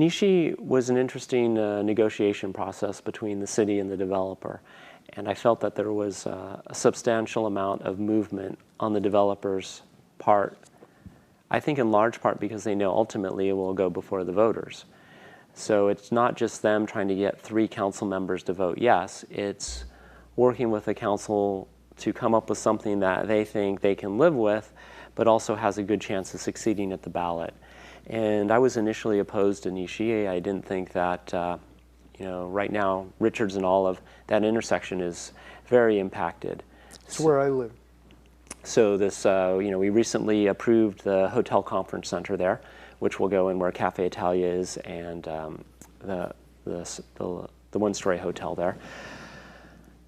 Nishi was an interesting negotiation process between the city and the developer. And I felt that there was a substantial amount of movement on the developer's part, I think in large part because they know ultimately it will go before the voters. So it's not just them trying to get 3 council members to vote yes, it's working with the council to come up with something that they think they can live with, but also has a good chance of succeeding at the ballot. And I was initially opposed to Nishi. I didn't think that, right now, Richards and Olive, that intersection is very impacted. It's where I live. So this, we recently approved the hotel conference center there, which will go in where Cafe Italia is and the one-story hotel there.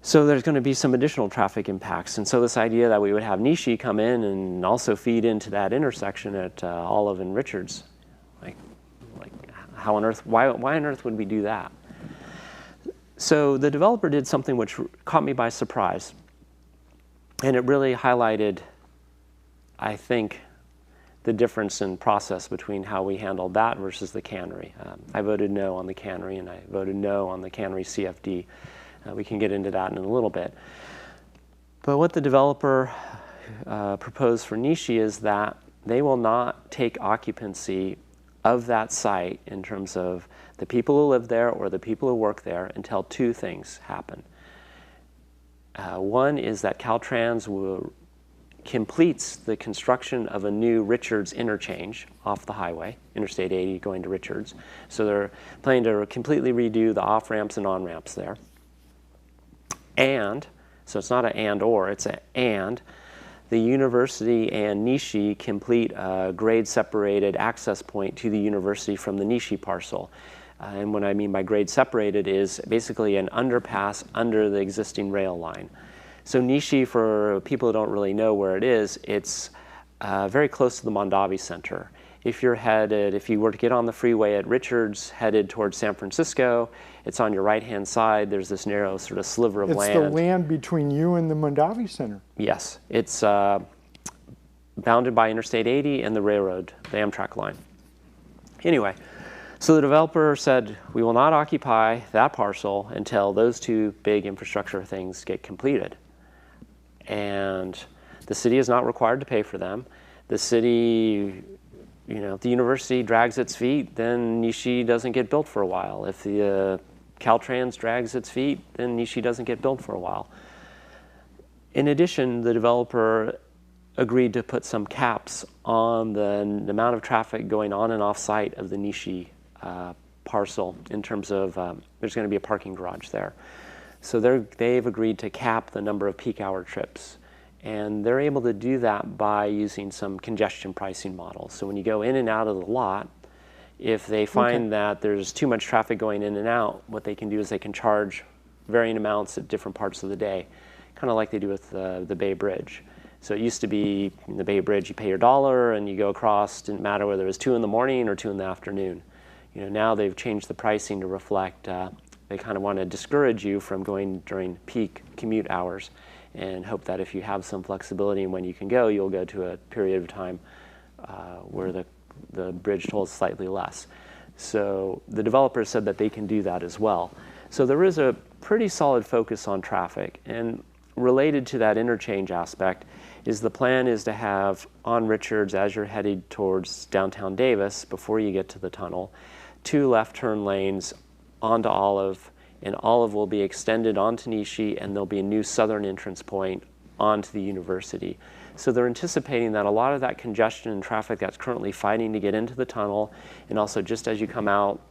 So there's going to be some additional traffic impacts. And so this idea that we would have Nishi come in and also feed into that intersection at Olive and Richards, like how on earth, why on earth would we do that? So the developer did something which caught me by surprise. And it really highlighted, I think, the difference in process between how we handled that versus the cannery. I voted no on the cannery, and I voted no on the cannery CFD. We can get into that in a little bit. But what the developer proposed for Nishi is that they will not take occupancy of that site in terms of the people who live there or the people who work there until 2 things happen. One is that Caltrans completes the construction of a new Richards interchange off the highway, Interstate 80 going to Richards. So they're planning to completely redo the off-ramps and on-ramps there. And, so it's not an and or, it's an and, the university and Nishi complete a grade-separated access point to the university from the Nishi parcel. And what I mean by grade separated is basically an underpass under the existing rail line. So Nishi, for people who don't really know where it is, it's very close to the Mondavi Center. If you were to get on the freeway at Richards, headed towards San Francisco, it's on your right-hand side. There's this narrow sort of sliver of land. It's the land between you and the Mondavi Center. Yes. It's bounded by Interstate 80 and the railroad, the Amtrak line. Anyway, so the developer said, we will not occupy that parcel until those 2 big infrastructure things get completed. And the city is not required to pay for them. The city, if the university drags its feet, then Nishi doesn't get built for a while. If the Caltrans drags its feet, then Nishi doesn't get built for a while. In addition, the developer agreed to put some caps on the amount of traffic going on and off site of the Nishi parcel in terms of there's going to be a parking garage there. So they've agreed to cap the number of peak hour trips. And they're able to do that by using some congestion pricing models. So when you go in and out of the lot, if they find that there's too much traffic going in and out, what they can do is they can charge varying amounts at different parts of the day, kind of like they do with the Bay Bridge. So it used to be in the Bay Bridge, you pay your $1 and you go across, didn't matter whether it was 2 in the morning or 2 in the afternoon. Now they've changed the pricing to reflect, they kind of want to discourage you from going during peak commute hours and hope that if you have some flexibility in when you can go, you'll go to a period of time where the bridge toll is slightly less. So the developer said that they can do that as well. So there is a pretty solid focus on traffic. And related to that interchange aspect is the plan is to have on Richards, as you're headed towards downtown Davis, before you get to the tunnel, 2 left turn lanes onto Olive, and Olive will be extended onto Nishi, and there'll be a new southern entrance point onto the university. So they're anticipating that a lot of that congestion and traffic that's currently fighting to get into the tunnel, and also just as you come out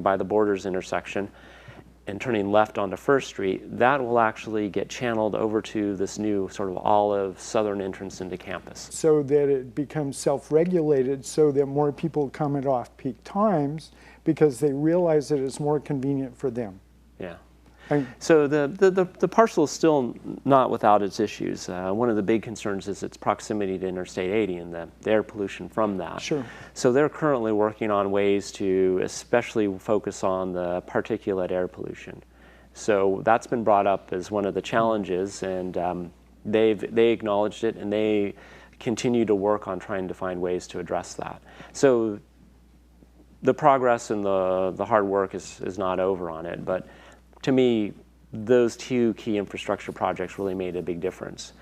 by the Borders intersection and turning left onto First Street, that will actually get channeled over to this new sort of Olive southern entrance into campus. So that it becomes self-regulated so that more people come at off-peak times because they realize that it's more convenient for them. Yeah. So the parcel is still not without its issues. One of the big concerns is its proximity to Interstate 80 and the air pollution from that. Sure. So they're currently working on ways to especially focus on the particulate air pollution. So that's been brought up as one of the challenges, and they acknowledged it, and they continue to work on trying to find ways to address that. So the progress and the hard work is not over on it. But to me, those two key infrastructure projects really made a big difference.